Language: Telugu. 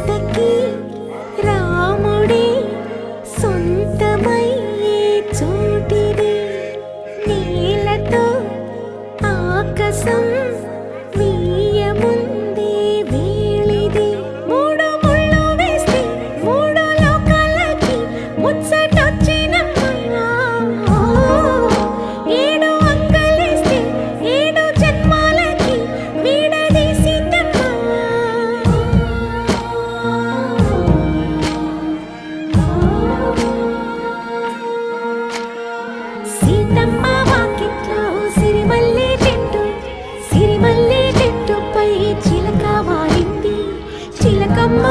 సీతకి రాముడే సొంతమయ్యే చోటిది నీలతో ఆకాశం వీయముందే వేళిది మూడు ముళ్ళు వేస్తే మూడు లోకాలకి ముచ్చటొచ్చినమ్మా ఏడు అంకలేస్తే ఏడు జన్మాలకి వీడదీసిద్దమ్మా సీతమ్మ వాకిట్లో సిరిమల్లె చెట్టుపై చిలక వాలింది చిలకమ్మ